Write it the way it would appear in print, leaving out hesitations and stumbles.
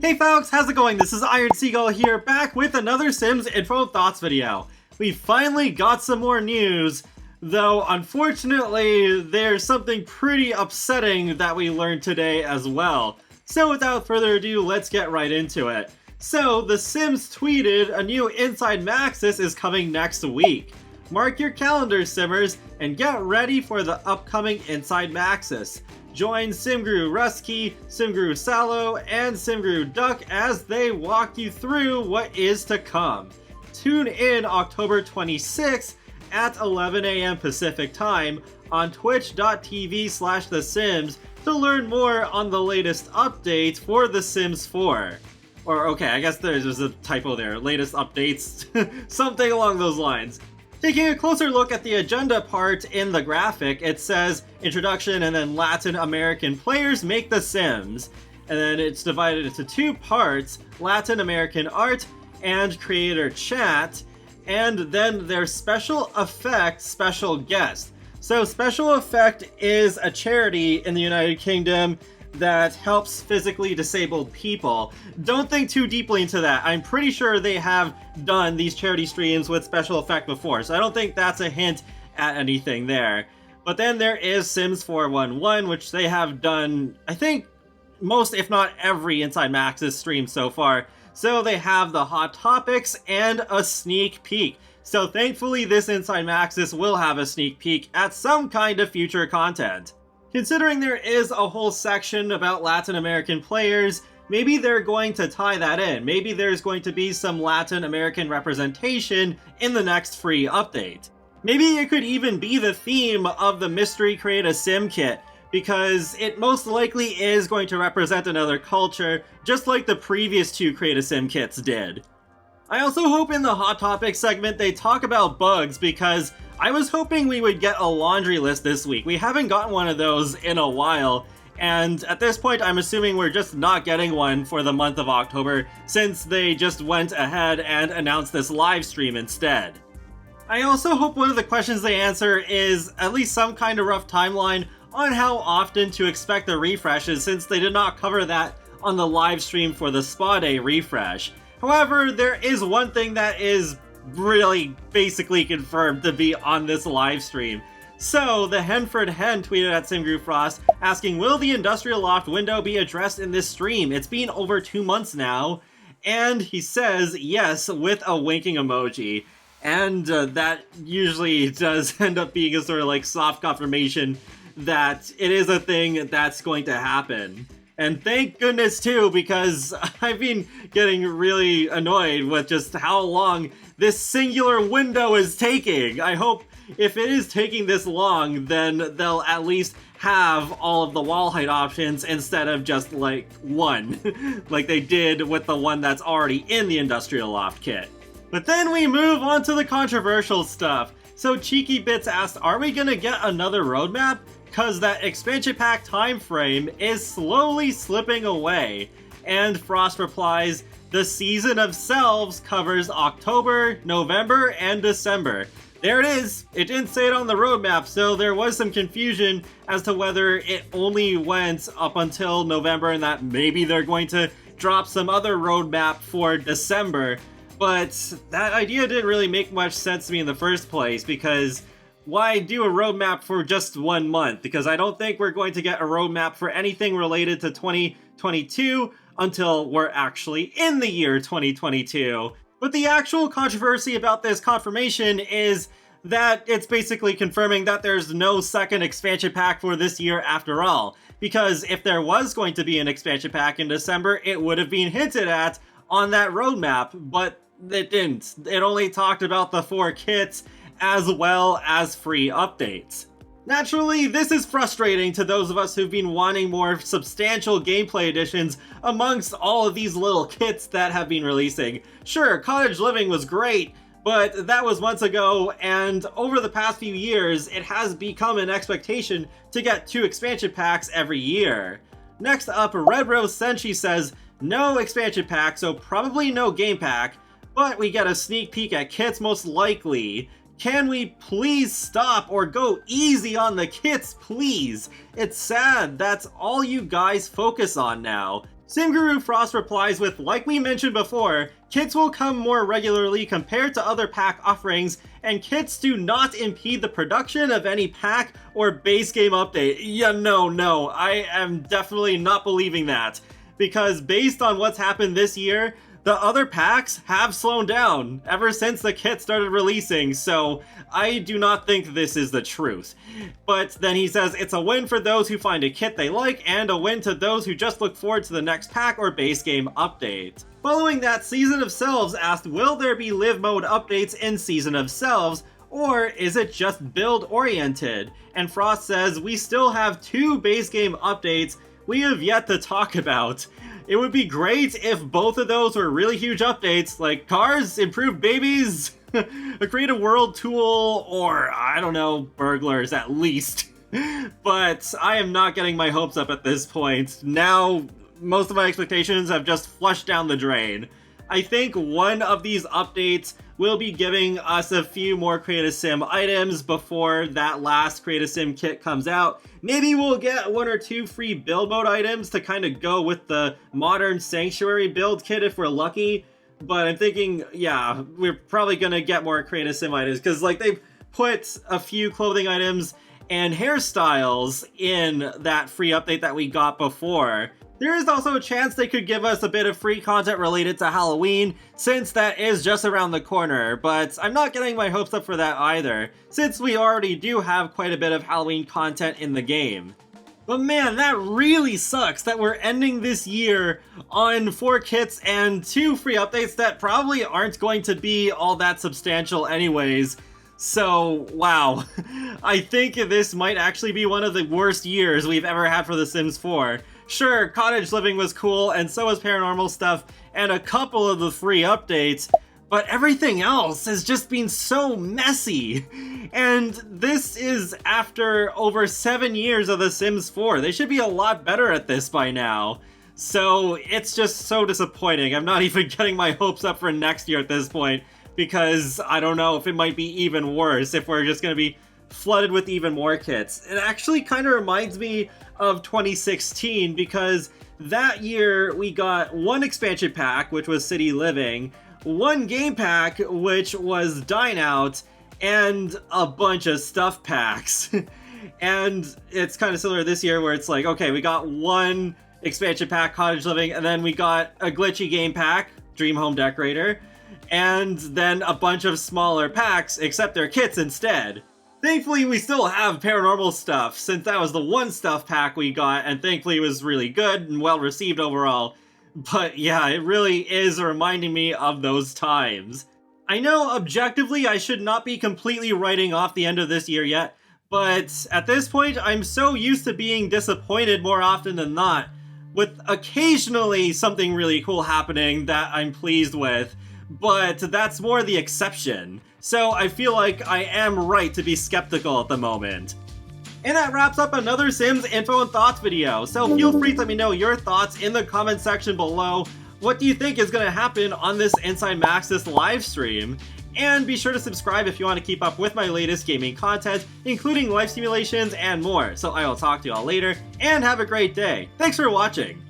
Hey folks, how's it going? This is Iron Seagull here, back with another Sims Info Thoughts video. We finally got some more news, though unfortunately there's something pretty upsetting that we learned today as well. So without further ado, let's get right into it. So, The Sims tweeted a new Inside Maxis is coming next week. Mark your calendars, Simmers, and get ready for the upcoming Inside Maxis. Join Simguru Rusky, Simguru Sallow, and Simguru Duck as they walk you through what is to come. Tune in October 26th at 11 AM Pacific Time on twitch.tv/The Sims to learn more on the latest update for The Sims 4. Or, okay, I guess there's a typo there. Latest updates, something along those lines. Taking a closer look at the agenda part in the graphic, it says introduction and then Latin American players make The Sims. And then it's divided into two parts, Latin American art and creator chat, and then there's special effect special guest. So Special Effect is a charity in the United Kingdom that helps physically disabled people. Don't think too deeply into that. I'm pretty sure they have done these charity streams with Special Effect before, so I don't think that's a hint at anything there. But then there is Sims 411, which they have done, I think, most if not every Inside Maxis stream so far. So they have the hot topics and a sneak peek. So thankfully this Inside Maxis will have a sneak peek at some kind of future content. Considering there is a whole section about Latin American players, maybe they're going to tie that in. Maybe there's going to be some Latin American representation in the next free update. Maybe it could even be the theme of the Mystery Create a Sim kit, because it most likely is going to represent another culture, just like the previous two Create a Sim kits did. I also hope in the Hot Topics segment they talk about bugs, because I was hoping we would get a laundry list this week. We haven't gotten one of those in a while, and at this point I'm assuming we're just not getting one for the month of October, since they just went ahead and announced this live stream instead. I also hope one of the questions they answer is at least some kind of rough timeline on how often to expect the refreshes, since they did not cover that on the live stream for the Spa Day refresh. However, there is one thing that is really basically confirmed to be on this live stream. So, the Henford Hen tweeted at Simgrew Frost asking, will the Industrial Loft window be addressed in this stream? It's been over 2 months now. And he says yes with a winking emoji. And that usually does end up being a sort of like soft confirmation that it is a thing that's going to happen. And thank goodness too, because I've been getting really annoyed with just how long this singular window is taking. I hope if it is taking this long, then they'll at least have all of the wall height options instead of just like one, like they did with the one that's already in the Industrial Loft kit. But then we move on to the controversial stuff. So Cheeky Bits asked, are we gonna get another roadmap? Cause that expansion pack time frame is slowly slipping away. And Frost replies, the Season of Selves covers October, November, and December. There it is! It didn't say it on the roadmap, so there was some confusion as to whether it only went up until November and that maybe they're going to drop some other roadmap for December. But that idea didn't really make much sense to me in the first place, because why do a roadmap for just 1 month? Because I don't think we're going to get a roadmap for anything related to 2022 until we're actually in the year 2022. But the actual controversy about this confirmation is that it's basically confirming that there's no second expansion pack for this year after all. Because if there was going to be an expansion pack in December, it would have been hinted at on that roadmap, but it didn't. It only talked about the 4 kits as well as free updates. Naturally, this is frustrating to those of us who've been wanting more substantial gameplay additions amongst all of these little kits that have been releasing. Sure, Cottage Living was great, but that was months ago, and over the past few years, it has become an expectation to get 2 expansion packs every year. Next up, Red Rose Senshi says, no expansion pack, so probably no game pack, but we get a sneak peek at kits most likely. Can we please stop or go easy on the kits, please? It's sad that's all you guys focus on now. SimGuru Frost replies with, like we mentioned before, kits will come more regularly compared to other pack offerings, and kits do not impede the production of any pack or base game update. Yeah, no, I am definitely not believing that. Because based on what's happened this year, the other packs have slowed down ever since the kit started releasing, so I do not think this is the truth. But then he says it's a win for those who find a kit they like, and a win to those who just look forward to the next pack or base game update. Following that, Season of Selves asked, will there be live mode updates in Season of Selves, or is it just build oriented? And Frost says, we still have 2 base game updates we have yet to talk about. It would be great if both of those were really huge updates, like cars, improved babies, a creative world tool, or, I don't know, burglars at least. But I am not getting my hopes up at this point. Now, most of my expectations have just flushed down the drain. I think one of these updates will be giving us a few more Create a Sim items before that last Create a Sim kit comes out. Maybe we'll get 1 or 2 free build mode items to kind of go with the modern Sanctuary build kit if we're lucky. But I'm thinking, yeah, we're probably gonna get more Create a Sim items, because like they've put a few clothing items and hairstyles in that free update that we got before. There is also a chance they could give us a bit of free content related to Halloween, since that is just around the corner, but I'm not getting my hopes up for that either, since we already do have quite a bit of Halloween content in the game. But man, that really sucks that we're ending this year on 4 kits and 2 free updates that probably aren't going to be all that substantial anyways. So, wow. I think this might actually be one of the worst years we've ever had for The Sims 4. Sure, cottage living was cool, and so was paranormal stuff, and a couple of the free updates, but everything else has just been so messy. And this is after over 7 years of The Sims 4. They should be a lot better at this by now. So it's just so disappointing. I'm not even getting my hopes up for next year at this point, because I don't know if it might be even worse if we're just going to be flooded with even more kits. It actually kind of reminds me of 2016, because that year we got 1 expansion pack, which was City Living, 1 game pack, which was Dine Out, and a bunch of stuff packs. And it's kind of similar this year where it's like, okay, we got 1 expansion pack, Cottage Living, and then we got a glitchy game pack, Dream Home Decorator, and then a bunch of smaller packs, except they're kits instead. Thankfully, we still have paranormal stuff, since that was the 1 stuff pack we got, and thankfully it was really good and well received overall. But yeah, it really is reminding me of those times. I know objectively I should not be completely writing off the end of this year yet, but at this point I'm so used to being disappointed more often than not, with occasionally something really cool happening that I'm pleased with, but that's more the exception. So I feel like I am right to be skeptical at the moment. And that wraps up another Sims info and thoughts video, so feel free to let me know your thoughts in the comment section below. What do you think is going to happen on this Inside Maxis live stream? And be sure to subscribe if you want to keep up with my latest gaming content, including life simulations and more. So I will talk to you all later, and have a great day. Thanks for watching!